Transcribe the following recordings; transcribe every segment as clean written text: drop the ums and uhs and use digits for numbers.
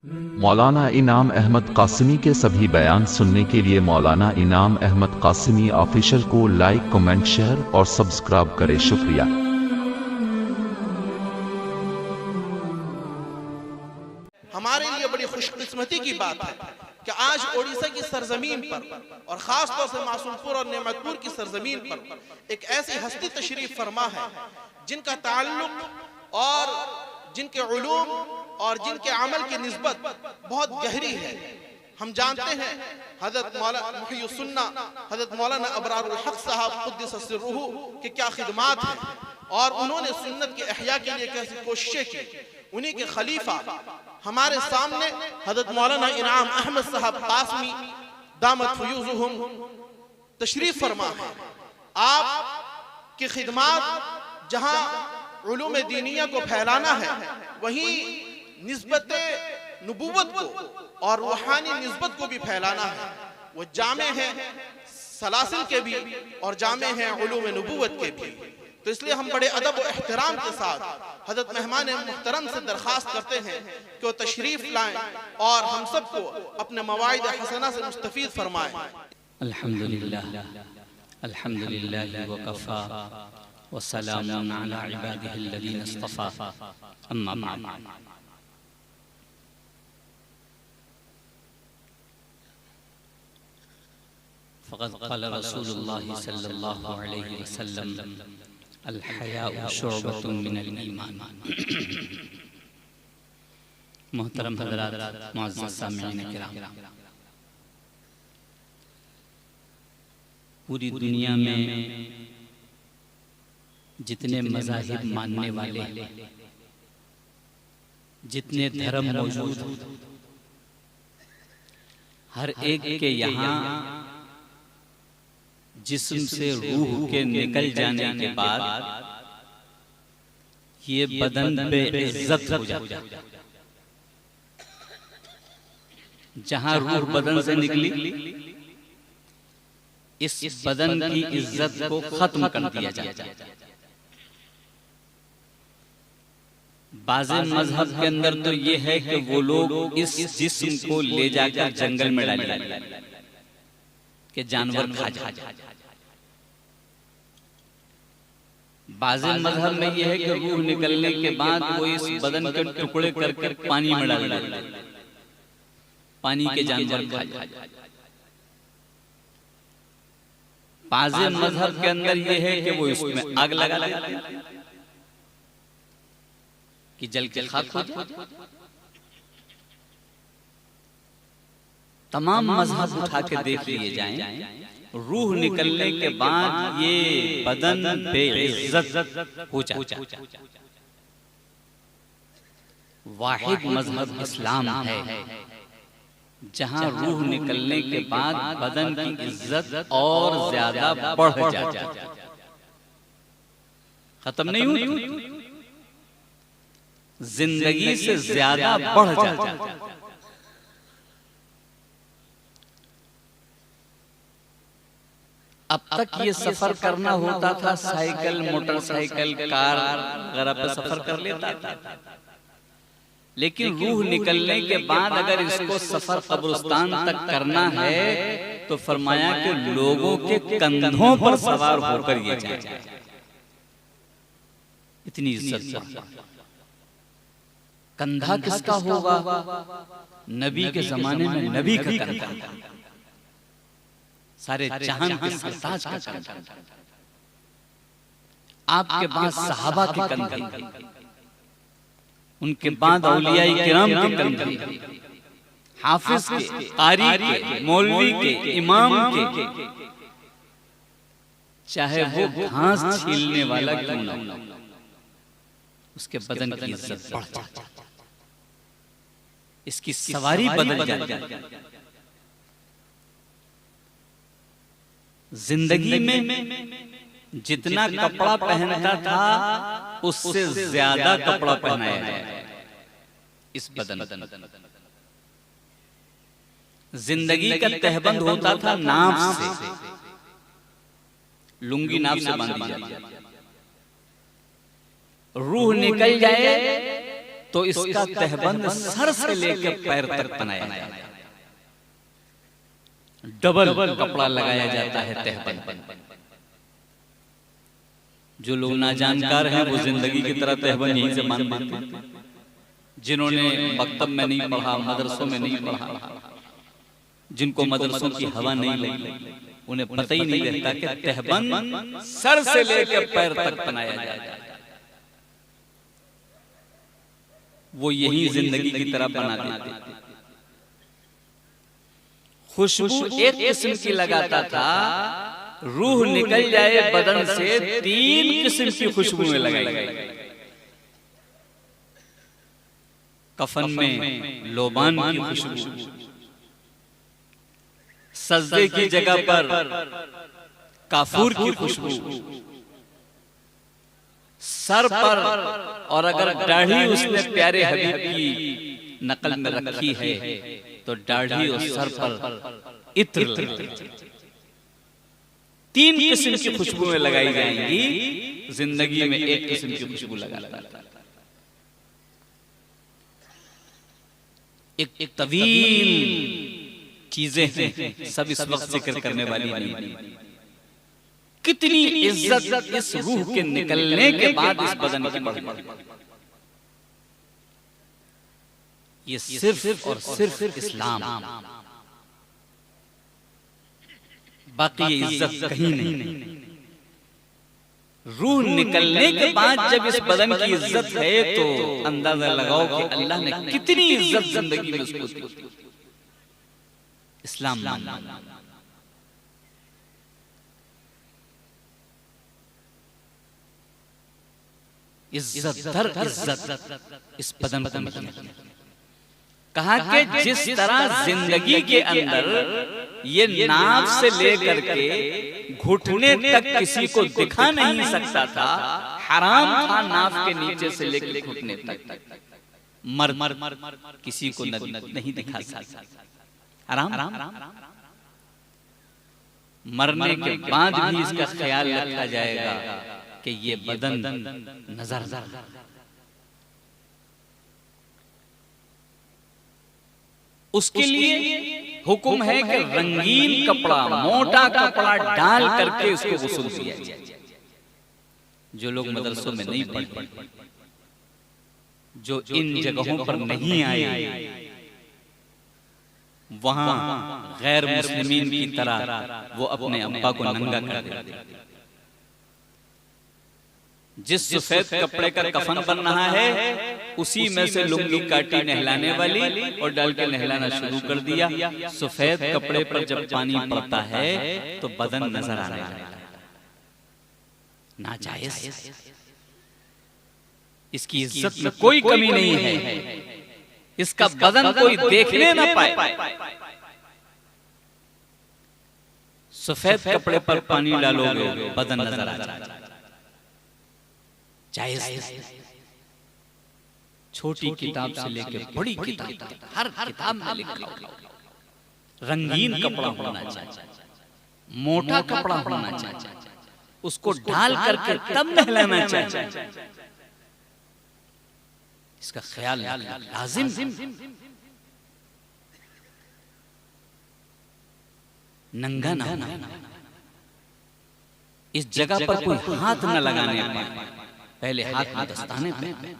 मौलाना इनाम अहमद कासिमी के सभी बयान सुनने के लिए मौलाना इनाम अहमद कासिमी ऑफिशियल को लाइक, कमेंट, शेयर और सब्सक्राइब करें। शुक्रिया। हमारे लिए बड़ी खुशकिस्मती की बात है कि आज ओडिशा की सरजमीन पर और ख़ास तौर से मासूमपुर और नेमतपुर की सरजमीन पर एक ऐसी हस्ती तशरीफ फरमा है जिनका ताल्लुक और जिनके उलूम और जिनके अमल की निस्बत बहुत गहरी है। हम जानते हैं हज़रत मौलाना मुहियुस्सुन्ना हज़रत मौलाना अबरारुल हक साहब क़ुद्दिस सिर्रुहु के क्या खिदमात हैं और उन्होंने सुन्नत के इहया के लिए कैसी कोशिशें की। उन्हीं के खलीफा हमारे सामने हज़रत मौलाना इनाम अहमद साहब कासमी दामत फयूज़ुहुम तशरीफ फरमा है। आप की खिदमात जहाँ उलूम दीनिया को फैलाना है, वहीं निस्बत नबूवत को और रूहानी निस्बत को भी फैलाना है। वो जामे हैं सलासिल के भी और जामे हैं उलूम नबूवत के भी। तो इसलिए हम बड़े अदब और एहतराम के साथ हज़रत मेहमान मुहतरम से दरख्वास्त करते हैं कि वो तशरीफ लाएं और हम सबको अपने मवाइद हसना से मुस्तफीद फरमाएं। अल्हम्दुलिल्लाह अल्हम्दुलिल्लाह वकफ़ा वस्सलामुन अला इबादिहिल्लज़ीना इस्तफ़ा अम्मा बाद। फ़क़द क़ाल रसूलुल्लाह सल्लल्लाहु अलैहि वसल्लम अल हयाउ शुअबतुम मिनल ईमान। मोहतरम हज़रात, मुअज़्ज़ज़ सामिईन किराम, पूरी दुनिया में जितने मज़ाहिब मानने वाले, जितने धर्म मौजूद, हर एक के यहाँ जिस्म से रूह के निकल जाने के बाद ये बदन बेइज्जत हो जाता है। जहां रूह बदन से निकली, इस बदन की इज्जत को खत्म कर दिया जाता है। बाज़े मजहब के अंदर तो ये है कि वो लोग इस जिस्म को ले जाकर जंगल में डालेंगे कि जानवर खा जाए। बाज़े मजहब में यह है कि रूह निकलने के बाद वो इस बदन के टुकड़े करके पानी में डाल देते, पानी के जानवर खा जाए। बाज़े मजहब के अंदर यह है कि वो इसमें आग लगा देते हैं कि जल के खाक हो जाए। तमाम मजहब उठा के देख लिए जाएं, रूह निकलने के बाद ये बदन बेइज्जत हो जाता है। वाहिद मजहब इस्लाम है जहां रूह निकलने के बाद बदन की इज्जत और ज्यादा बढ़ जाती है, खत्म नहीं हुई, जिंदगी से ज्यादा बढ़ जाती है। अब तक ये सफर करना होता था, साइकिल, मोटरसाइकिल, कार वगैरह पे सफर कर लेता था। लेकिन रूह निकलने के बाद अगर इसको सफर कब्रिस्तान तक करना है तो फरमाया कि लोगों के कंधों पर सवार होकर ये जाए। इतनी इज्जत। कंधा किसका होगा? नबी के जमाने में नबी का कंधा, सारे जहान के सरताज का कंधा। आपके पास सहाबा के कंधे, उनके बाद औलियाए किराम के कंधे, हाफिज के, कारी के, मौलवी के, इमाम के, चाहे वो घास छीलने वाला क्यों ना हो, उसके बदन की इज्जत बढ़ जाती है, इसकी सवारी बदल जाती है। जिंदगी में जितना कपड़ा पहनता था उससे ज्यादा कपड़ा पहनाया जाए इस बदन। जिंदगी का तहबंद होता था नाफ से, लुंगी नाफ से बांधी जाती। रूह निकल जाए तो इसका तहबंद सर से लेकर पैर तक बनाया जाता है, डबल कपड़ा लगाया जाता है तहबंद। जो लोग नाजानकार हैं वो जिंदगी की तरह तहबंद यहीं से मान लेते हैं। जिन्होंने मकतब में नहीं पढ़ा, मदरसों में नहीं पढ़ा, जिनको मदरसों की हवा नहीं लगी, उन्हें पता ही नहीं रहता कि तहबंद सर से लेकर पैर तक बनाया जाता है। वो यही जिंदगी की तरह बना देते। खुशबू एक किस्म की लगाता था, रूह निकल जाए बदन से 3 किस्म की खुशबू में लगाई गई। कफन में लोबान की खुशबू, सजदे की जगह पर काफूर की खुशबू, सर पर, और अगर दाढ़ी उसने प्यारे हबीब की नकल में रखी है तो दाढ़ी और सर पर इत्र लगती। 3 किस्म की खुशबुएं लगाई जाएंगी, जिंदगी में एक किस्म की खुशबू लगाता। एक तवील चीजें हैं, सब इस वक्त जिक्र करने वाली नहीं। कितनी इज्जत इस रूह के निकलने के बाद इस बदन की बढ़ती। ये सिर्फ और सिर्फ इस्लाम, बाकी ये इज्जत कहीं नहीं। रूह निकलने के बाद जब इस बदन की इज्जत है तो अंदाजा लगाओ कि अल्लाह ने कितनी इज्जत जिंदगी में उसको दी। इस्लाम मानना, इज्जत दर इज्जत इस बदन को मिलती। कहा कि जिस तरह जिंदगी के अंदर ये नाक से लेकर के घुटने तक किसी को दिखा नहीं सकता था, हराम था नाक के नीचे से लेकर घुटने तक, मर किसी को नहीं दिखा सकता, हराम। मरने के बाद भी इसका ख्याल रखा जाएगा कि ये बदन नजर। उसके लिए हुक्म है कि रंगीन कपड़ा, मोटा कपड़ा डाल करके उसको गुस्ल किया जाए। जो लोग मदरसों में नहीं पढ़े, जो इन जगहों पर नहीं आए, वहां गैर मुस्लिमीन की तरह वो अपने अब्बा को नंगा कर देते। जिस सफेद कपड़े का कफन बन रहा है उसी में से लुंगी काटी नहलाने वाली और डाल के नहलाना शुरू कर दिया। सफेद कपड़े पर जब पानी पड़ता है तो बदन नजर आने लगता है, नाजायज। इसकी इज्जत में कोई कमी नहीं है, इसका बदन कोई देखने ना पाए। सफेद कपड़े पर पानी डालोगे बदन नजर आ जाएगा, जायज। छोटी किताब से लेकर बड़ी किताब, हर किताब में लिखा रंगीन कपड़ा होना चाहिए, मोटा कपड़ा होना चाहिए, उसको डाल करके तब नहलाना चाहिए। इसका ख्याल लाजिम। नंगा ना होना, इस जगह पर कोई हाथ न लगाने पाए, पहले हाथ में दस्ताने पहने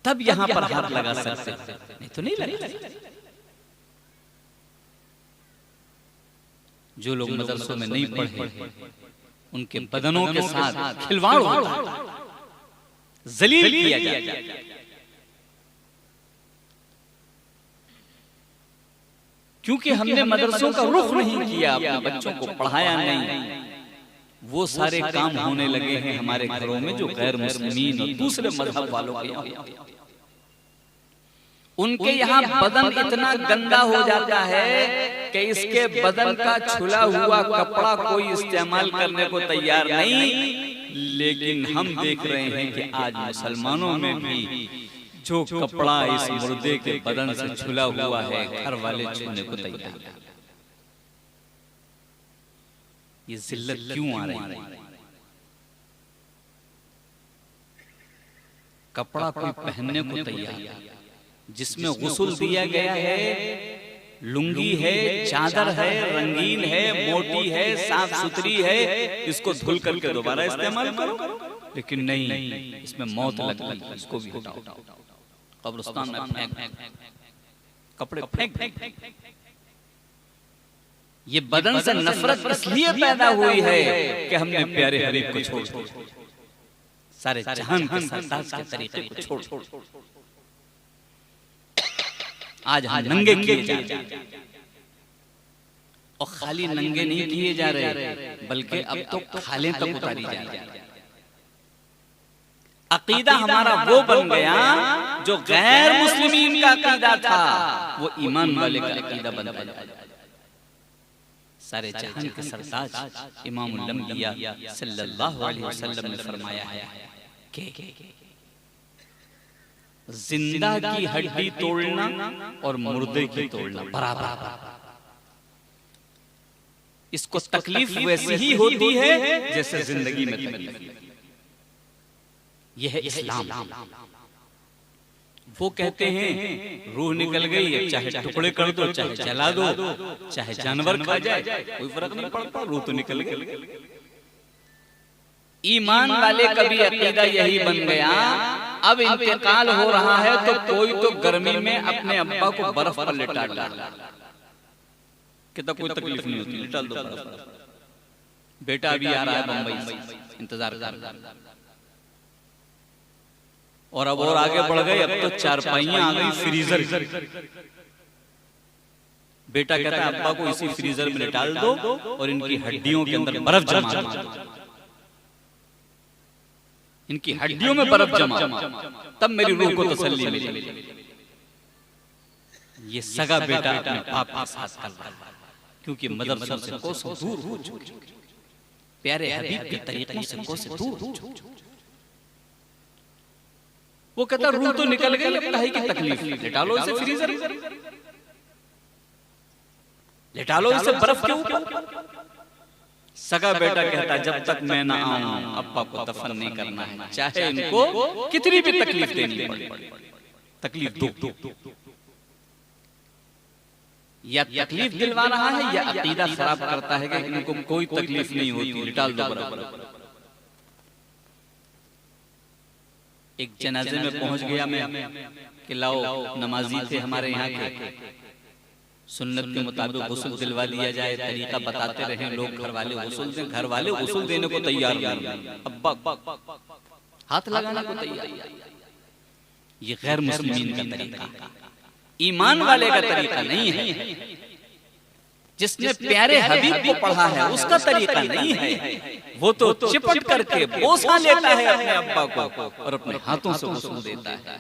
तब यहां पर हाथ लगा सकते, नहीं तो नहीं लगा। जो लोग मदरसों में नहीं पढ़े उनके बदनों के साथ खिलवाड़ होता है, जलील किया जाता है। क्योंकि हमने मदरसों का रुख नहीं किया, अपने बच्चों को पढ़ाया नहीं, वो सारे काम होने लगे हैं हमारे घरों में जो गैर मुस्लिमीन और दूसरे मजहब वालों के यहाँ। उनके यहाँ बदन इतना गंदा हो जाता है कि इसके बदन का छुला हुआ कपड़ा कोई इस्तेमाल करने को तैयार नहीं। लेकिन हम देख रहे हैं कि आज मुसलमानों में भी जो कपड़ा इस मुर्दे के बदन से छुला हुआ है घर वाले छूने को तैयार हैं। ये जिल्लत क्यों आ रही है? कपड़ा कोई पहनने को तैयार, जिसमें गुस्ल दिया गया है, लुंगी है, चादर है, रंगीन है, मोटी है, साफ सुथरी है, इसको धुल करके दोबारा इस्तेमाल करो। लेकिन नहीं, इसमें मौत लग गई, इसको भी हटाओ, कब्रिस्तान में फेंक, कपड़े फेंक। ये बदन से नफरत इसलिए पैदा हुई है कि हमने प्यारे हबीब को छोड़ दिया, सारे जहान के सरताज के तरीके को छोड़। आज हम नंगे किए जा रहे हैं, और खाली नंगे नहीं किए जा रहे, बल्कि अब तो खालें तक उतारी जा रही है। अकीदा हमारा वो बन गया जो गैर मुस्लिमीन का अकीदा था, वो ईमान वाले का अकीदा बन गया। सारे जहान के सरताज इमामुल अंबिया सल्लल्लाहु अलैहि वसल्लम ने फरमाया है कि जिंदा की हड्डी तोड़ना और मुर्दे की तोड़ना बराबर। इसको तकलीफ वैसी ही होती है जैसे जिंदगी में तकलीफ। यह है इस्लाम। वो कहते हैं रूह निकल गई, चाहे टुकड़े कर दो, चाहे जला दो, चाहे जानवर खा जाए, कोई फर्क नहीं पड़ता, रूह तो निकल गई। ईमान वाले का भी अकीदा यही बन गया। अब इंतकाल हो रहा है तो कोई तो गर्मी में अपने अब्बा को बर्फ पर लिटा डाला, कहता कोई तकलीफ नहीं होती, लिटा दो बर्फ पर। बेटा भी आ रहा है बंबई से, इंतजार कर, और अब और आगे बढ़ गए, अब तो चारपाइयां आ गई, फ्रीजर। बेटा कहता है अब्बा को इसी फ्रीजर में डाल दो और इनकी हड्डियों के अंदर बर्फ जमा दो, इनकी हड्डियों में बर्फ जमा, तब मेरी रूह को तसल्ली मिलेगी। ये सगा बेटा अपने बाप के साथ कर रहा है, क्योंकि मदरसों से कोसों दूर हो चुके, प्यारे हबीब के तरीकों से कोसों दूर हो चुके। वो कहता रूह तो निकल गई, अब काहे की तकलीफ, लेटा लो इसे फ्रीजर, लेटा लो इसे बर्फ के ऊपर। सगा बेटा कहता जब तक मैं ना आऊं अब्बा को दफन नहीं करना है, चाहे इनको कितनी भी तकलीफ देनी पड़े, तकलीफ दो। या तकलीफ दिलवा रहा है या अकीदा खराब करता है कि इनको कोई तकलीफ नहीं होती, लिटा दो बराबर। एक जनाजे में पहुंच गया मैं कि लाओ, नमाजी थे हमारे यहाँ के, सुन्नत के मुताबिक गुस्ल दिलवा दिया जाए, तरीका बताते रहे लोग, घर वाले गुस्ल दें, घर वाले गुस्ल देने को तैयार नहीं, अब्बा हाथ लगाने को तैयार। ये गैर मुस्लिमीन का तरीका, ईमान वाले का तरीका नहीं है। जिसने प्यारे हबीब को पढ़ा है उसका तरीका नहीं है। वो तो चिपट करके बोसा लेता है अपने अब्बा को और अपने हाथों से गुस्ल देता है।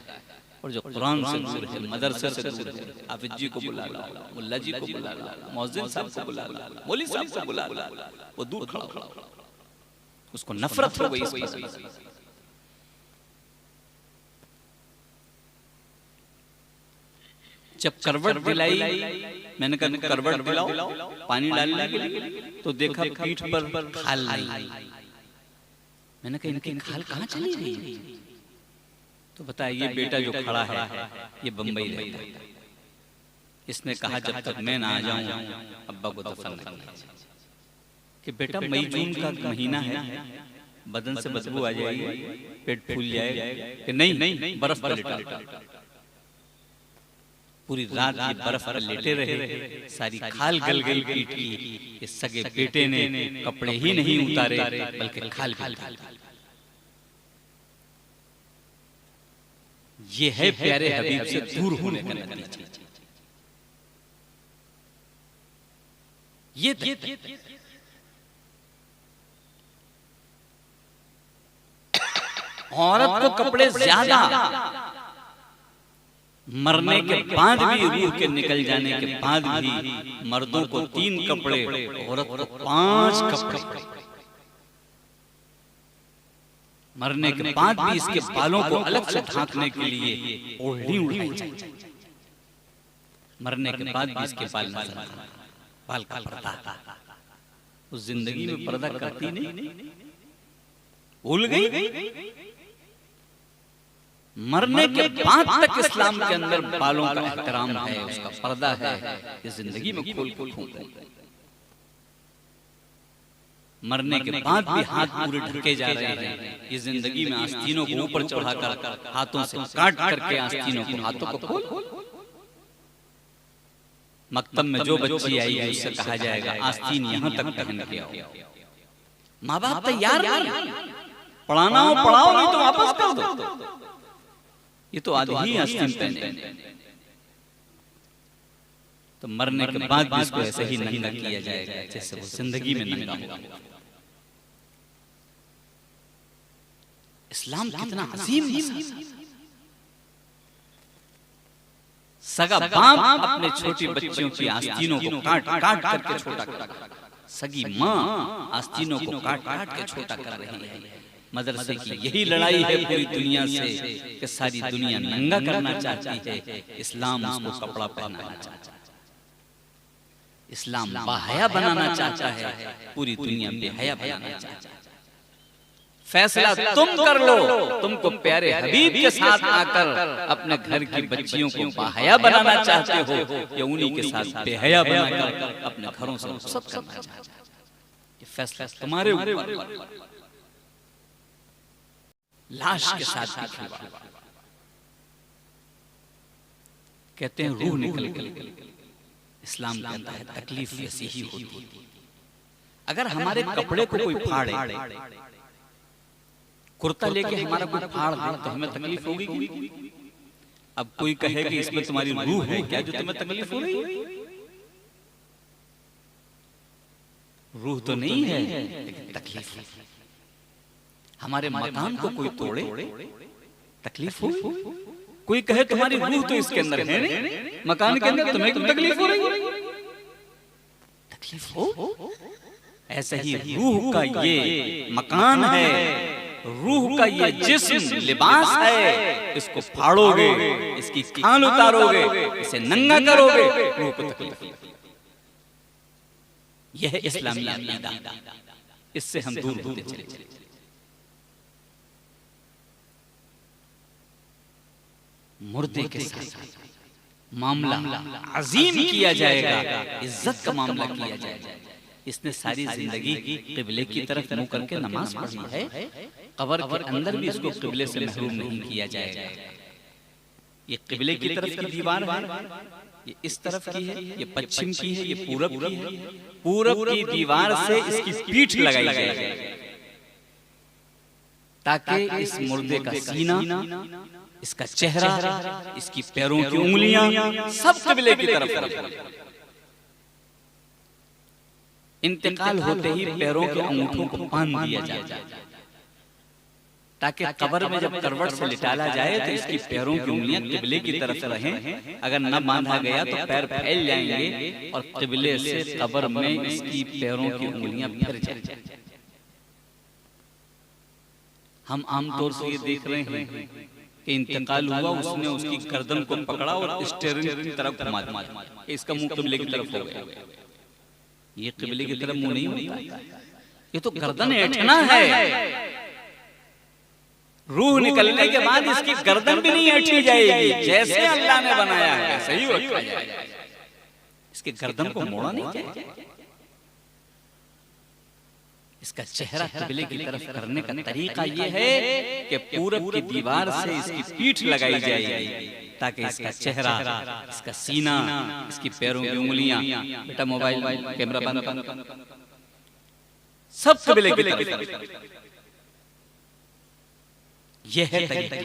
और जो कुरान से दूर है, मदरसे से दूर है, हाफिज जी को बुला ला, मुल्ला जी को बुला ला, मौज़िन साहब को बुला ला, मौलवी साहब को बुला ला, वो दूर खड़ा, उसको नफरत हो गई इस बात से। जब करवट दिलाई, मैंने कहा करवट दिलाओ पानी डालने के लिए, तो देखा पीठ पर खाल नहीं। मैंने कहा इनकी खाल कहाँ चली गई? तो बताया ये बेटा जो खड़ा है ये बंबई रहता है। इसने कहा जब तक मैं ना आ जाऊं अब्बा को दफन करना, कि बेटा मई जून का महीना है, बदन से बदबू आ जाएगी, पेट फूल जाएगा, कि नहीं बर्फ पर लिटा। पूरी रात ये बर्फ पर लेटे रहे, सारी खाल गल गई पीठ की। इस सगे बेटे ने कपड़े ही नहीं उतारे बल्कि खाल भी उतारी। ये है प्यारे हबीब से दूर होने का नतीजा। ये औरत को कपड़े ज्यादा, मरने के बाद भी, रूह के निकल जाने के बाद भी मर्दों को 3 कपड़े, औरत को 5 कपड़े। मरने के बाद भी इसके बालों को अलग से ढांकने के लिए ओढ़नी उड़ाई जाए। मरने के बाद भी इसके बाल नजर आता, बाल का पर्दा। उस जिंदगी में पर्दा करती नहीं, भूल गई। मरने के बाद तक इस्लाम के अंदर बालों का एहतराम है, उसका पर्दा है, ये जिंदगी में खोल खोल खोल। मरने के बाद भी हाथ पूरे ढके जा रहे हैं, ये जिंदगी में आस्तीनों को ऊपर चढ़ाकर हाथों से काट करके आस्तीनों को हाथों को खोल। मकतब में जो बच्ची आई है उससे कहा जाएगा आस्तीन यहाँ तक पहन के आओ। माँ बाप तैयार नहीं, पढ़ाना हो पढ़ाओ, नहीं तो वापस कर दो। ये तो आधी ही आस्तीन पहने। तो मरने के बाद भी इसको ऐसे ही नंगा किया जाएगा जैसे वो जिंदगी में नंगा हुआ। इस्लाम कितना अजीम। सगा बाप अपने छोटी बच्चियों की आस्तीनों को काट काट करके छोटा कर, सगी माँ आस्तीनों को काट काट के छोटा कर रही है। मदरसे की यही लड़ाई है पूरी दुनिया से कि सारी दुनिया नंगा करना चाहती है, इस्लाम उसको कपड़ा पहनाना चाहता है। इस्लाम बाहया बनाना चाहता है, पूरी दुनिया बेहया बनाना चाहता है। फैसला तुम कर लो, तुमको प्यारे हबीब के साथ आकर अपने घर की बच्चियों को बाहया बनाना चाहते हो या उन्हीं के साथ बेहया बनाकर अपने घरों से रुखसत करना चाहते हो। ये फैसला तुम्हारे ऊपर। लाश के साथ खिलवाड़, कहते हैं रूह निकल गई। इस्लाम कहता है तकलीफ ऐसी ही होती है। अगर हमारे कपड़े को कोई फाड़े, कुर्ता लेके हमारा कोई फाड़ दे तो हमें तकलीफ होगी कि? अब कोई कहे कि इसमें तुम्हारी रूह है क्या जो तुम्हें तकलीफ हो रही है? रूह तो नहीं है, लेकिन तकलीफ है। हमारे मकान को कोई तोड़े, तकलीफ हो। कोई कहे तुम्हारी रूह तो इसके अंदर है नहीं, मकान के अंदर, तुम्हें क्यों तकलीफ हो रही? तकलीफ हो। ऐसा ही रूह का ये मकान है, रूह का ये जिस्म लिबास है, इसको फाड़ोगे, इसकी खाल उतारोगे, इसे नंगा करोगे, रूह को तकलीफ। यह है इस्लामी अकीदा, इससे हम दूर होते चले। मुर्दे के साथ मामला अजीम किया जाएगा, इज्जत का मामला किया जाएगा। इसने सारी जिंदगी किबले की तरफ मुंह करके नमाज पढ़ी है, कब्र के अंदर भी इसको किबले से महरूम नहीं किया जाएगा। ये किबले की तरफ की दीवार है, ये इस तरफ की है, ये पश्चिम की है, ये पूरब की है। पूरब की दीवार से इसकी पीठ लगाई जाएगी ताकि इस मुर्दे का सीना, इसका चेहरा, इसकी पैरों की उंगलियां सब किबले की तरफ। इंतकाल होते ही पैरों के अंगूठों को बांध दिया जाए ताकि कब्र में जब करवट से लिटाला जाए तो इसकी पैरों की उंगलियां किबले की तरफ रहें। अगर न बांधा गया तो पैर फैल जाएंगे और किबले से कब्र में इसकी पैरों की उंगलियां फिर जाएंगी। हम आमतौर से ये देख रहे हैं कि इंतकाल हुआ, उसने उसकी गर्दन को पकड़ा और स्टीयरिंग की तरफ घुमा दिया, इसका मुंह किबले की तरफ हो गया। ये किबले की तरफ मुंह नहीं होता, ये तो गर्दन ऐंठना है। रूह निकलने के बाद इसकी गर्दन भी नहीं ऐंठी जाएगी, जैसे अल्लाह ने बनाया है वैसे ही रखा जाएगा। इसकी गर्दन को मोड़ा नहीं जाएगा। इसका चेहरा किबले की तरफ करने का तरीका ये है कि पूरब की दीवार से इसकी पीठ लगाई जाएगी ताकि इसका चेहरा, इसका सीना, इसकी पैरों की उंगलियां, बेटा मोबाइल कैमरा बंद कर, सब किबले की तरफ। यह है तरीका।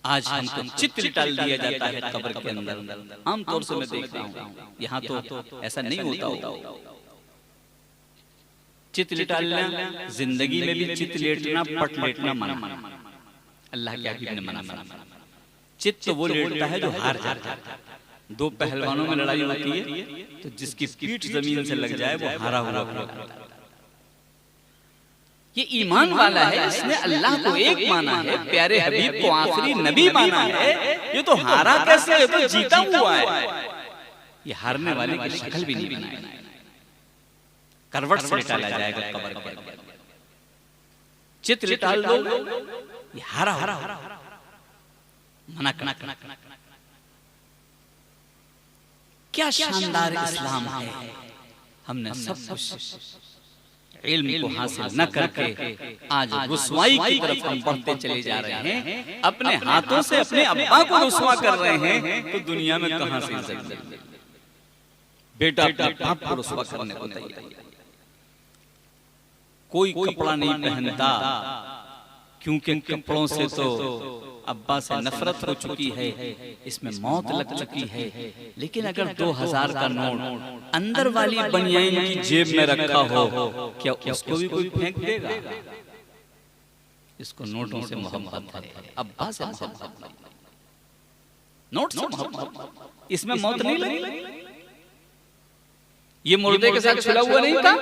आज हमको चित्र डाल दिया जाता है कब्र के अंदर। आमतौर से मैं देख रहा हूँ, यहाँ तो ऐसा नहीं होता। चित लेटना जिंदगी में भी चित लेटना, पट लेटना मना। अल्लाह के हबीब ने मना। चित तो वो लेटता है जो हार जाता है। दो पहलवानों में लड़ाई होती है तो जिसकी पीठ जमीन से लग जाए वो हारा हुआ होता है। ये ईमान वाला है, इसने अल्लाह को एक माना है, प्यारे हबीब को आखिरी नबी माना है। ये तो हारा कैसे, ये तो जीता हुआ है। ये हारने वाले की शक्ल भी नहीं बनाई। करवट से लिटाला जाएगा कब्र के अंदर। चित लिटाल दो ये हरा मना करना। क्या शानदार इस्लाम है। हमने सब कुछ इल्म को हासिल न करके आज रुसवाई की तरफ हम बढ़ते चले जा रहे हैं। अपने हाथों से अपने अब्बा को रुसवा कर रहे हैं तो दुनिया में कहां से इज्जत। बेटा अपने बाप को रुसवा करने को तैयार। कोई कपड़ा नहीं पहनता क्योंकि कपड़ों से तो अब्बा से नफरत हो चुकी है, इसमें मौत लग चुकी है। लेकिन अगर 2000 का नोट अंदर वाली बनियान की जेब में रखा हो, क्या उसको भी कोई फेंक देगा? इसको नोटों से मोहब्बत है, अब्बा से मोहब्बत नहीं, नोट से मोहब्बत। इसमें मौत नहीं लगी। ये मुर्दे के साथ छुड़ा हुआ नहीं था,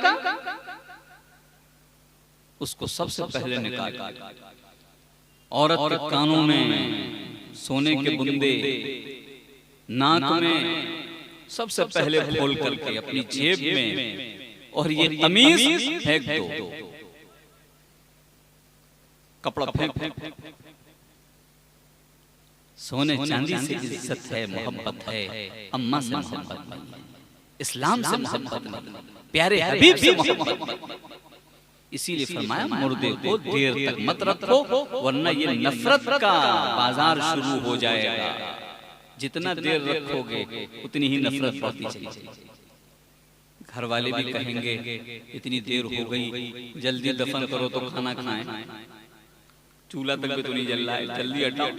उसको सबसे पहले निकाला। औरत के कानों में सोने के बुंदे, नाक में सबसे पहले खोल करके अपनी जेब में, और ये तमीज फेंक दो, कपड़ा फेंक। सोने चांदी से इज्जत है, मोहब्बत है, अम्मा से मोहब्बत नहीं, इस्लाम से मोहब्बत नहीं, प्यारे हबीब से मोहब्बत। इसीलिए फरमाया मुर्दे को देर तक मत रखो, वरना ये नफरत का बाजार शुरू हो जाएगा। जितना देर रखोगे उतनी ही नफरत बढ़ती चली जाएगी। घर वाले भी कहेंगे इतनी देर हो गई, जल्दी दफन करो तो खाना खाएं। चूल्हा तक भी तो नहीं जल रहा है, जल्दी हटाओ,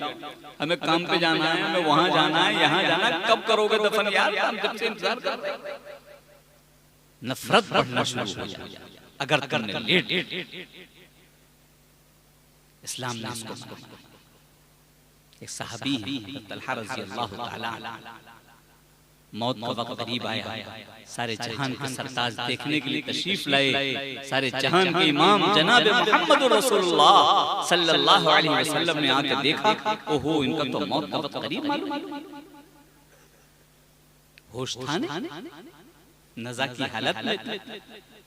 हमें काम पे जाना है, हमें वहां जाना है, यहाँ जाना है, कब करोगे दफन यार? हम जब से इंतजार कर रहे हैं। नफरत बढ़ना शुरू हो जाएगी अगर करने लेट। इस्लाम ने इसको माना। एक सहाबी है तलहा रज़ी अल्लाह तआला मौत का वक्त करीब आया, सारे जहान के सरताज देखने के लिए तशरीफ लाए। सारे जहान के इमाम जनाब मोहम्मद रसूलुल्लाह सल्लल्लाहु अलैहि वसल्लम ने आके देखा, ओहो इनका तो मौत का वक्त करीब मालूम। होश था नज़ा की हालत में।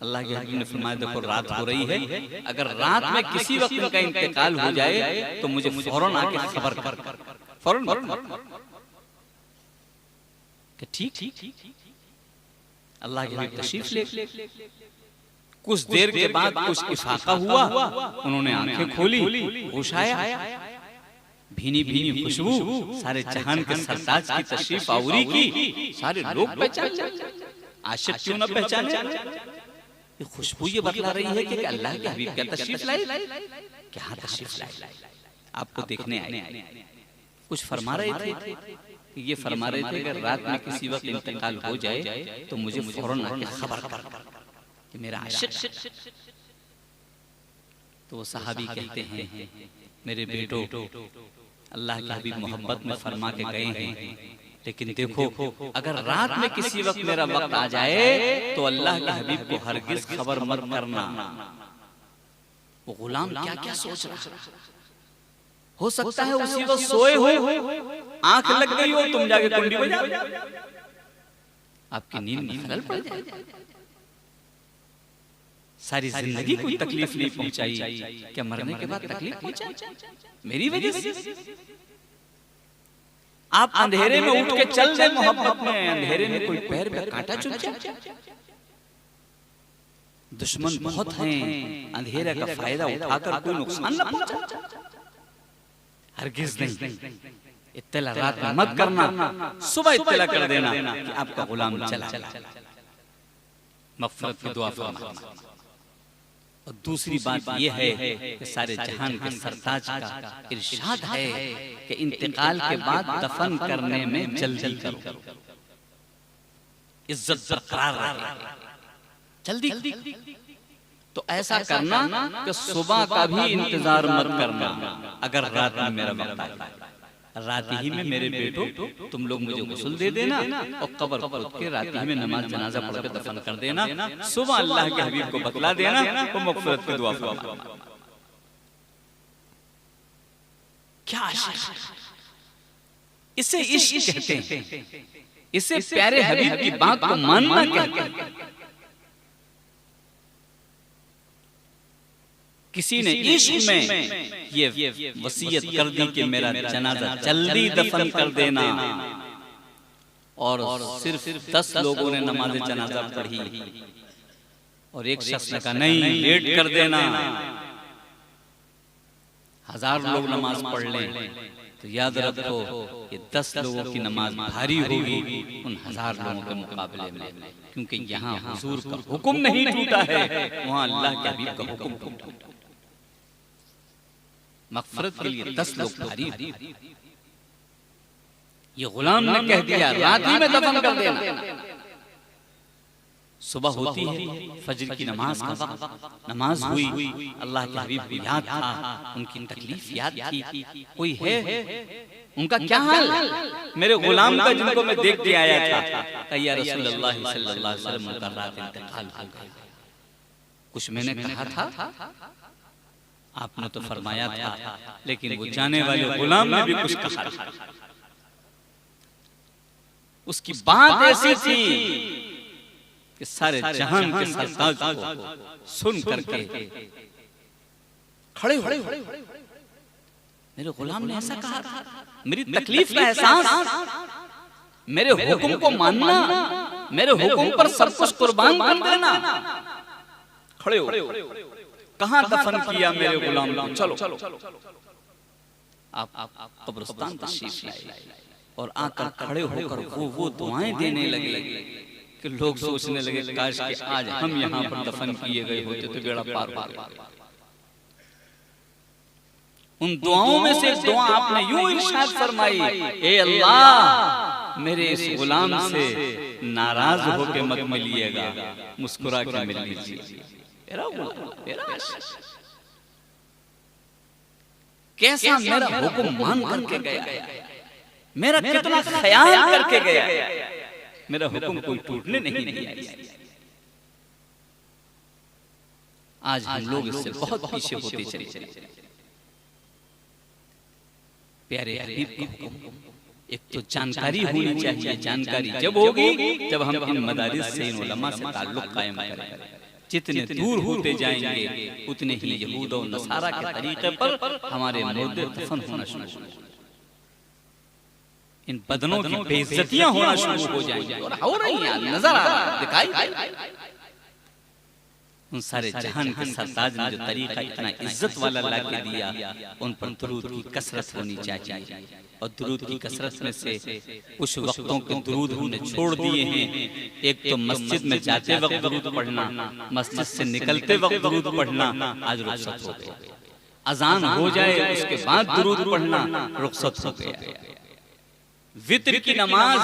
अल्लाह के हबीब ने फरमाया देखो रात हो रही है, अगर रात में किसी वक्त इनका इंतकाल हो जाए तो मुझे फौरन आके खबर कर। फौरन ठीक। अल्लाह के हबीब तशरीफ ले। कुछ देर के बाद कुछ इफाका हुआ, उन्होंने आंखें खोली, होश आया, भीनी भीनी खुशबू, सारे जहान के सरताज की तशरीफ आवरी की। सारे लोग पहचान, आशिक क्यों न पहचाने? ये खुशबू ये बतला रही है कि अल्लाह के हबीब क्या तशरीफ लाए, क्या तशरीफ लाए, आपको देखने आए। कुछ फरमा रहे थे, ये फरमा रहे थे कि रात में किसी वक्त इंतकाल हो जाए तो मुझे फौरन आके खबर कर कि मेरा आशिक। तो वो सहाबी कहते हैं मेरे बेटो, अल्लाह के हबीब मोहब्बत में फरमा के गए हैं, लेकिन देखो अगर रात में किसी वक्त मेरा वक्त आ जाए तो अल्लाह के हबीब को हरगिज खबर मत करना। वो गुलाम क्या क्या सोच रहा हो सकता है उसी वक्त सोए हो, आंख लग गई हो, तुम जाके कुंडी बजा, आपकी नींद में खलल पड़ जाए। सारी जिंदगी कोई तकलीफ नहीं पहुंचाई, क्या मरने के बाद तकलीफ पहुंचाई मेरी वजह से? आप अंधेरे में उठ के चल दे मोहब्बत में, अंधेरे में कोई पैर पे कांटा चुभ जाए। दुश्मन बहुत हैं, अंधेरे का फायदा उठाकर कोई नुकसान न पहुंचा। हरगिज नहीं, इत्तला रात में मत करना, सुबह इत्तला कर देना कि आपका गुलाम चला। मग़फ़िरत की दुआ फरमा। और दूसरी बात यह है कि सारे जहान के सरताज का इरशाद है कि इंतकाल के बाद दफन करने में जल्दी करो, इज्जत बरकरार रहे, जल्दी। तो ऐसा करना कि सुबह का भी इंतजार मत करना। अगर रात में मेरा वक्त आए, रात ही में मेरे बेटो तुम लोग मुझे गुस्ल दे देना और कब्र खोद के रात ही में नमाज जनाजा पढ़ के दफन कर देना। सुबह अल्लाह के हबीब को बतला देना, वो मग़फ़िरत की दुआ फरमा। क्या आशिक, इसे इश्क कहते हैं, इसे प्यारे हबीब की बात को मानना कहते हैं। किसी ने इश्क में ये वसीयत कर दी कि मेरा जनाजा जल्दी दफन कर देना, और सिर्फ 10 लोगों ने नमाज जनाजा पढ़ी और एक शख्स ने कहा नहीं लेट कर देना, 1000 लोग नमाज पढ़ लें, तो याद रखो ये 10 लोगों की नमाज भारी होगी उन 1000 लोगों के मुकाबले में, क्योंकि यहाँ हुजूर का हुक्म नहीं टूटा है, वहाँ अल्लाह के हबीब का हुक्म टूटा। मग़फ़िरत के लिए 10 लोग भारी, ये गुलाम ने कह दिया रात ही में दफन कर देना। सुबह होती है, फजर की नमाज का वक्त, नमाज हुई, अल्लाह के हबीब को याद था, उनकी तकलीफ याद थी, कोई है उनका क्या हाल, मेरे गुलाम का जिनको मैं देख के आया था, या रसूलुल्लाह सल्लल्लाहु अलैहि वसल्लम उनका रात इंतकाल हो गया। कुछ मैंने कहा था, आपने तो फरमाया था, लेकिन वो जाने वाले गुलाम ने भी कुछ कहा था। उसकी बात ऐसी थी कि सारे जहान के सरताज को सुन करके खड़े हो, मेरे गुलाम ने ऐसा कहा था, मेरी तकलीफ का एहसास, मेरे हुक्म को मानना, मेरे हुक्म पर सब कुछ कुर्बान कर देना। खड़े हो, कहां दफन किया मेरे गुलाम को, चलो आप कब्रिस्तान तशरीफ लाए, और आकर खड़े होकर वो दुआएं देने लगे कि लोग सोचने लगे काश कि आज हम यहाँ पर दफन किए गए होते तो बेड़ा पार हो गया। उन दुआओं में से एक दुआ आपने यूं इरशाद फरमाई, ए अल्लाह मेरे इस गुलाम से नाराज होकर मत मिलिएगा, मुस्कुरा के मिल लीजिए। कैसा मेरा हुक्म मान करके गया, मेरा कितना ख्याल करके गया, मेरा हुक्म कोई टूटने नहीं दिया। आज हम लोग इससे बहुत पीछे होते चले। प्यारे हबीब का हुक्म, एक तो जानकारी होनी चाहिए, जानकारी जब होगी जब हम इन मदारिस से, इन उलमा से ताल्लुक कायम करेंगे। जितने दूर होते जाएंगे उतने ही यहूद और नसारा के तरीके पर हमारे मुर्दे दफन होना शुरू होंगे, इन बदनों की बेइज्जतियां होना शुरू हो जाएंगी, और हो रही हैं, नजर आ रहा है, दिखाई। उन सारे जहान के सरताज ने जो तरीका इतना इज्जत वाला ला के दिया, उन पर दुरूद की कसरत होनी चाहिए। और दुरूद की कसरत में से कुछ वक्तों के दुरूद हमने छोड़ दिए हैं। एक तो मस्जिद में जाते वक्त दुरूद पढ़ना, मस्जिद से निकलते वक्त दुरूद पढ़ना आज रुखसत हो गया। अजान हो जाए उसके बाद दुरूद पढ़ना रुखसत हो गया। वित्र की नमाज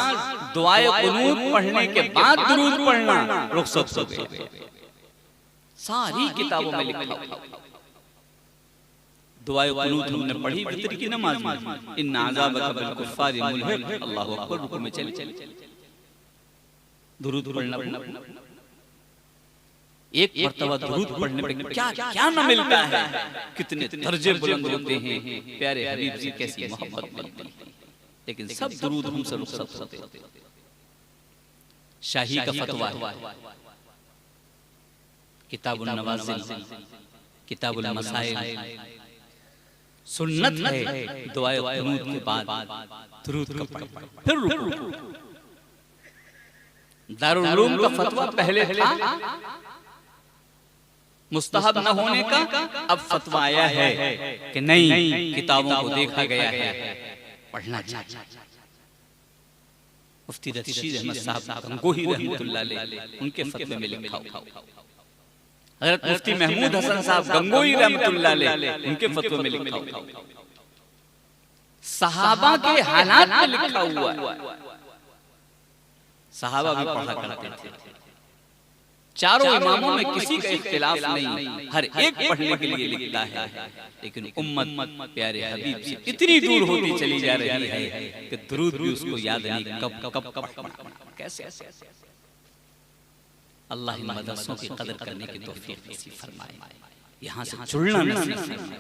दुआए कुनूत पढ़ने के बाद दुरूद पढ़ना रुखसत हो गया। सारी किताबों में लिखा हुआ दुआए कुनूत हमने पढ़ी वित्र की नमाज में, इन्ना अज़ाबका बिल कुफ़्फ़ारि मुल्हिक़, अल्लाहु अकबर, रुकू में चले दुरूद पढ़ना। एक मर्तबा दुरूद पढ़ने पे क्या क्या न मिलता है, कितने दर्जे बुलंद होते हैं, प्यारे हबीब से कैसी मोहब्बत मिलती है। लेकिन सब दुरूद हमसे रुखसत होते। शाही का फतवा है, किताबुल नवाज़िल, किताबुल मसाइल, सुन्नत है दुआए कुनूत के बाद दुरूद का पढ़ना, फिर रुकू। दारुल उलूम का फतवा पहले था मुस्तहब न होने का, अब फतवा आया है कि नहीं, किताबों को देखा गया है पढ़ना चाहिए। मुफ्ती रशीद अहमद साहब गंगोही रहमतुल्लाह अलैह उनके फतवे में लिखा हुआ, हज़रत मुफ्ती महमूद हसन साहब गंगोही रहमतुल्लाह अलैह उनके फतवे में लिखा हुआ, सहाबा के हालात में लिखा हुआ है। सहाबा भी पढ़ा करते थे, चारों इमामों में किसी का इख्तिलाफ नहीं, हर एक पढ़ने के लिए लिखता है। लेकिन उम्मत प्यारे हबीब से इतनी दूर होती चली जा रही है कि दुरूद भी उसको याद नहीं कब पढ़ना, कैसे। अल्लाह इन मदरसों की कदर करने की तौफीक नसीब फरमाए, यहाँ से जुड़ना नसीब फरमाए,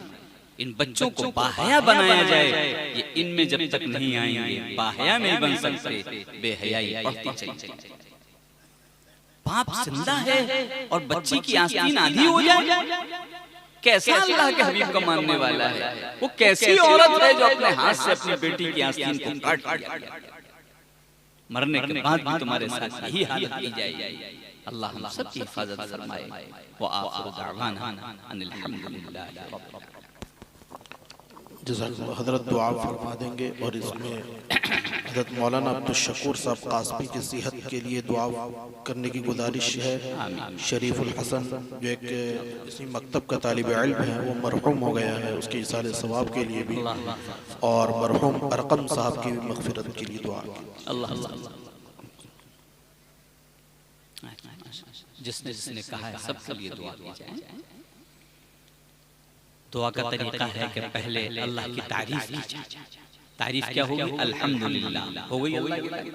इन बच्चों को बाहया बनाया जाए। ये इनमें जब तक नहीं आएंगे बाहया नहीं बन सकते, बेहयाई बढ़ती चली जाएगी। बाप जिंदा है और बच्ची की आस्तीन आधी हो जाए, कैसा अल्लाह के हबीब का मानने वाला है, वो कैसी औरत है जो अपने हाथ से अपनी बेटी की आस्तीन को काट दिया, मरने के बाद भी तुम्हारे साथ यही हालत की जाएगी। अल्लाह हम सब की हिफाजत फरमाए। व आखिर दावाना अनिल हम्दुलिल्लाह रब्बिल आलमीन। जज़ाकल्लाह। हज़रत दुआ फरमा देंगे और इसमें हज़रत मौलाना अब्दुल शकूर साहब कासमी की सेहत के लिए दुआ करने की गुजारिश है। शरीफुल हसन जो एक इसी मकतब का तालिब इल्म है, वो मरहूम हो गया है, उसके इसाले सवाब के लिए भी, और मरहूम अरकम साहब की मग़फ़िरत के लिए दुआ। जिसने जिसने कहा है सबके लिए दुआ की जाए। दुआ का तरीका है कि पहले अल्लाह की तारीफ की जाए। तारीफ क्या होगी? अल्हम्दुलिल्लाह हो गई अल्लाह की तारीफ,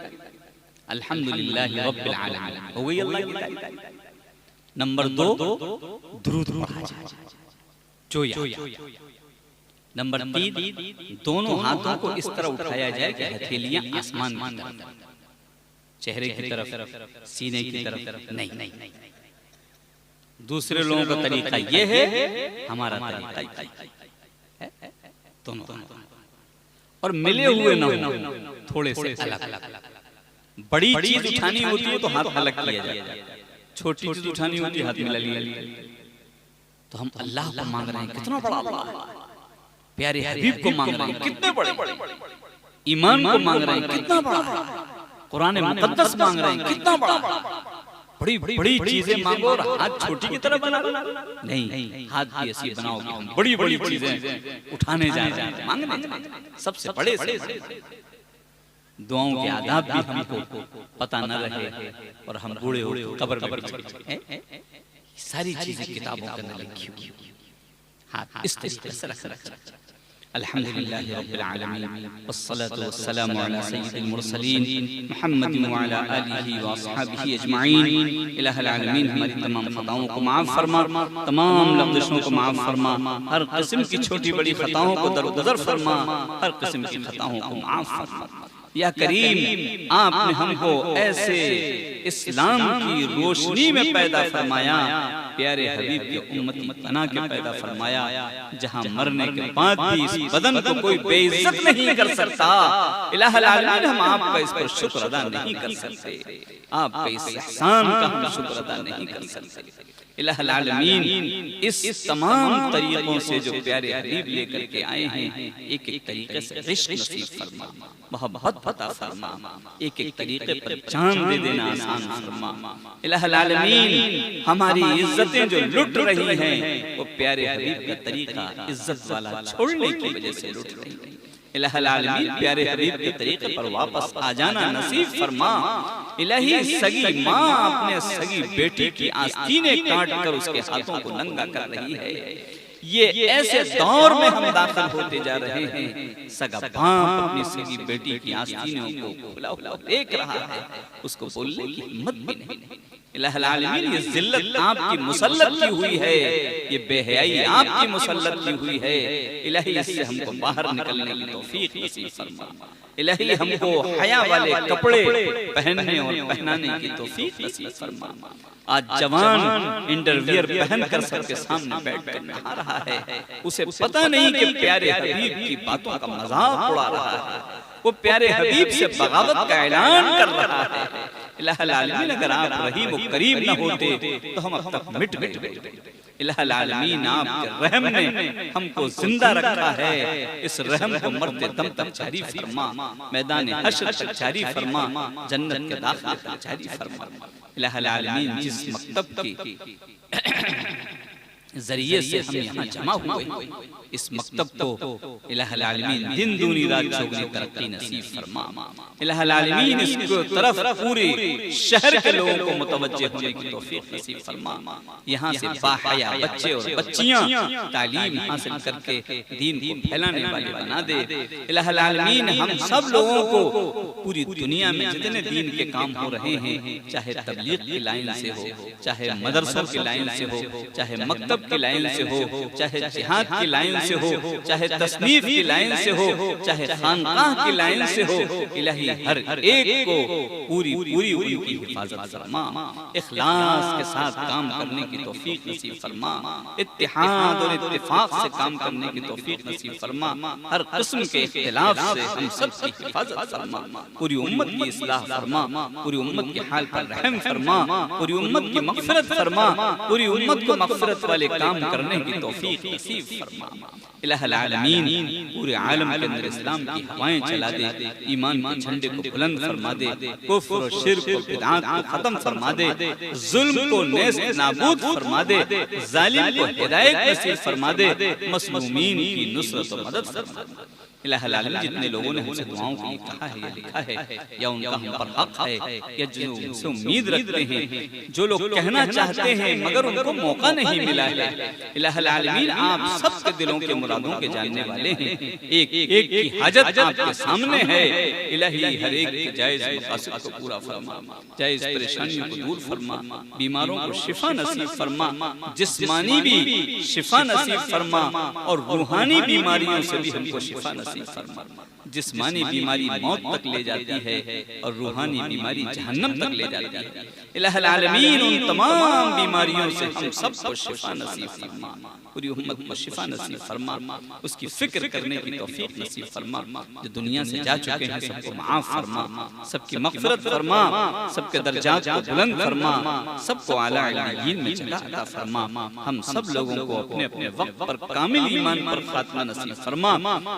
अल्हम्दुलिल्लाह रब्बिल आलमीन हो गई अल्लाह की तारीफ। नंबर 2 दुरूद पढ़ा जाए जो। नंबर 3 दोनों हाथों को इस तरह उठाया जाए कि हथेलियां आसमान की तरफ, चेहरे की तरफ, सीने की तरफ नहीं। दूसरे लोगों का तरीका ये है, हमारा तरीका है दोनों, और मिले हुए न हो, थोड़े से अलग। बड़ी चीज उठानी होती है तो हाथ अलग किया जाए, छोटी चीज उठानी होती है हाथ मिला लिया। तो हम अल्लाह को मांग रहे हैं, कितना बड़ा अल्लाह है। प्यारे हबीब को मांग रहे हैं, कितने बड़े। ईमान को मांग रहे हैं, कितना बड़ा। कुरान मुकद्दस मांग रहे हैं, कितना बड़ा। बड़ी बड़ी चीजें मांगो और हाथ छोटी की तरह बना नहीं, हाथ भी ऐसी बनाओ कि हम बड़ी बड़ी चीजें उठाने जाए मांगने। सबसे बड़े से दुआओं के आदाब भी हमको पता न रहे और हम बूढ़े हो कब्र में बैठे। सारी चीजें किताबों के अंदर लिखी हुई, हाथ इस तरीके से रख। अल्हम्दुलिल्लाह रब्बिल आलमीन वस्सलातु वस्सलामु अला सय्यिदिल मुरसलीन मुहम्मदिन व अला आलिहि व अस्हाबिहि अजमाइन। इलाहुल आलमीन हमारी तमाम खताओं को माफ फरमा, तमाम लफ्ज़ों को माफ फरमा, हर किस्म की छोटी बड़ी खताओं को दरगुजर फरमा, हर किस्म की खताओं को माफ फरमा। या करीम, आपने हमको ऐसे इस्लाम की रोशनी में पैदा फरमाया, प्यारे हबीब के उम्मती बना के पैदा फरमाया, जहां मरने के बाद भी इस बदन को कोई बेइज्जत नहीं कर सकता। इलाहुल आलमीन, हम आपका इस पर शुक्र अदा नहीं कर सकते, आपका इस एहसान का हम शुक्र अदा नहीं कर सकते। इलाहुल आलमीन, इस तमाम तरीकों से जो प्यारे हबीब लेकर के आए हैं, एक एक तरीके से इश्क नसीब फरमा, मोहब्बत अता फरमा, एक एक तरीके पर जान दे देना आसान फरमा। इलाहुल आलमीन, हमारी इज्जतें जो लुट रही हैं, वो प्यारे हबीब का तरीका इज्जत वाला छोड़ने की वजह से लुट रही है। इलाहुल आलमीन, प्यारे हबीब के तरीके पर वापस आ जाना नसीब फरमा। इलाही, सगी माँ अपने सगी बेटी की आस्तीनें काट कर उसके हाथों को नंगा कर रही है। ये ऐसे दौर में हम दाखिल होते जा रहे हैं, सगा बाप अपनी सगी बेटी की आस्तीनों को खुला हुआ देख रहा है, उसको बोलने की हिम्मत भी नहीं। इलाहुल आलमीन, ये जिल्लत आपकी मुसल्लत की हुई है, ये बेहयाई आपकी मुसल्लत की हुई है। इलाही, इससे हमको बाहर निकलने की तौफीक नसीब फरमा। इलाही, हमको हया वाले कपड़े पहनने और पहनाने की तौफीक नसीब फरमा। आज जवान इंटरवियर पहनकर सबके सामने बैठकर नहा रहा है, उसे पता नहीं कि प्यारे हबीब की बातों का मजाक उड़ा रहा है, वो प्यारे हबीब से बगावत का ऐलान कर रहा है। इलाहुल आलमीन, अगर आप रहीम व करीम न होते तो हम अब तक मिट गए। इलाहुल आलमीन, आपके रहम ने हमको जिंदा रखा है, इस रहम को मरते दम तक जारी फरमा, मैदान हश्र तक जारी फरमा, जन्नत के दाखिल तक जारी फरमा। इलाहुल आलमीन, जिस मकतब के जरिए से हम यहाँ जमा हुए, इस मकतब को इलाहुल आलमीन दिन दूनी रात चौगुनी तरक्की नसीब फरमा। इलाहुल आलमीन, इसको तरफ पूरे शहर के लोगों को मुतवज्जे होने की तौफीक नसीब फरमा। यहाँ से बाहया बच्चे और बच्चियाँ तालीम हासिल करके दीन को फैलाने वाले बना दे। इलाहुल आलमीन, हम सब लोगों को पूरी दुनिया में जितने दीन के काम हो रहे हैं, चाहे तबलीग की लाइन से हो, चाहे मदरसों की लाइन से हो, चाहे मकतब मकतब की लाइन से हो, चाहे जिहाद की लाइन से हो, चाहे तसनीफ की लाइन से हो, चाहे खानकाह की लाइन से हो, इलाही हर एक को पूरी पूरी उनकी हिफाजत फरमा, इखलास के साथ काम करने की तौफीक नसीब फरमा, इत्तिहाद और इत्तिफाक से काम करने की तौफीक नसीब फरमा, हर किस्म के इख्तिलाफ से हम सब की हिफाजत फरमा, पूरी उम्मत की इस्लाह फरमा, पूरी उम्मत के हाल पर रहम फरमा, पूरी उम्मत की मग़फ़िरत फरमा, पूरी उम्मत को मग़फ़िरत वाले काम करने की तौफीक नसीब फरमा। इलाहुल आलमीन पूरे आलम के अंदर इस्लाम की हवाएं चला दे, ईमान के झंडे को बुलंद फरमा दे, कुफ्र और शिर्क और बिदअत को खत्म फरमा दे, जुल्म को नेस्त नाबूद फरमा दे, जालिम को हिदायत नसीब फरमा दे, मज़लूमीन की नुसरत और मदद फरमा दे। इलाहुल आलमीन जितने लोगों ने हमसे दुआओं के लिए कहा है या लिखा है, या उनका हम पर हक है, या जो उनसे उम्मीद रखते हैं, जो लोग कहना चाहते हैं मगर उनको मौका नहीं मिला है, इलाहुल आलमीन आप सबके दिलों के मुरादों के जानने वाले हैं, एक एक की हाजत आपके सामने है। इलाही हर एक के जायज मकासद को पूरा फरमा, जायज परेशानियों को दूर फरमा, बीमारों को शिफा नसीब फरमा, जिस्मानी भी शिफा नसीब फरमा और रूहानी बीमारियों से भी हमको शिफा नसीब फरमा। जिस्मानी बीमारी मौत तक ले जाती है और रूहानी बीमारी जहन्नम तक ले जाती है। इलाहुल आलमीन उन तमाम बीमारियों से हम सबको शिफा नसीब फरमा, पूरी उम्मत को शिफा नसीब फरमा, उसकी फिक्र करने की तौफीक नसीब फरमा, जो दुनिया से जा चुके हैं सबको माफ फरमा, सबकी मग़फ़िरत फरमा, सबके दर्जात को बुलंद फरमा, सबको आला इल्लिय्यीन में जगह अता फरमा, हम सब लोगों को अपने अपने वक्त पर कामिल ईमान पर खात्मा नसीब फरमा।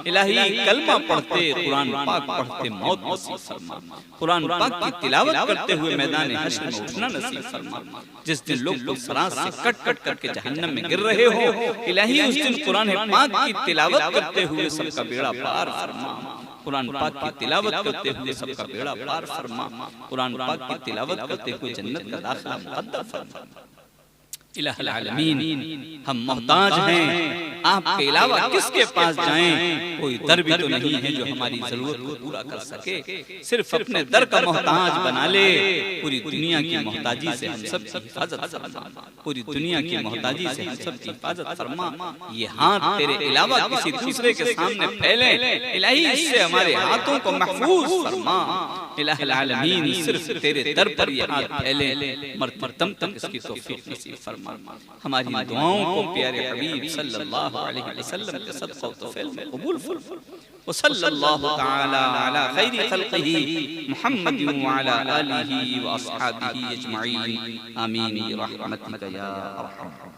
इलाही कलमा पढ़ते, कुरान पाक पढ़ते मौत नसीब फरमा, कुरान पाक की तिलावत करते हुए मैदान हश्र में उठना नसीब फरमा। जिस दिन लोग सरास से कट कट करके जहन्नम में गिर रहे हो, इलाही उस दिन कुरान पाक की तिलावत करते हुए सबका बेड़ा पार फरमा, कुरान पाक की तिलावत करते हुए सबका बेड़ा पार फरमा, कुरान पाक की तिलावत करते हुए जन्नत का दाखिला मुक़द्दर फरमा। इलाहुल आलमीन हम मोहताज हैं, आपके अलावा किसके पास जाएं? कोई दर भी तो नहीं है जो हमारी जरूरत को पूरा कर सके, सिर्फ अपने दर का मोहताज बना ले। पूरी दुनिया की मोहताजी से हम सब की हिफाजत फरमा, पूरी दुनिया की मोहताजी से हम सब की हिफाजत फरमा। ये हाथ तेरे अलावा किसी दूसरे के सामने फैले, इलाही इससे हमारे हाथों को महफूज फरमा। इलाहुल आलमीन सिर्फ तेरे दर पर ये हाथ फैले, मरतम तक इसकी तौफीक नसीब फरमा। हमारी दुआओं को प्यारे हबीब सल्लल्लाहु अलैहि वसल्लम के सदक़े व तौफील में कबूल फरमा। व सल्लल्लाहु तआला अला खैरि खल्क़िही मुहम्मद व अला आलिही व अस्हाबिही अजमईन। आमीन बिरहमतिका या अरहम।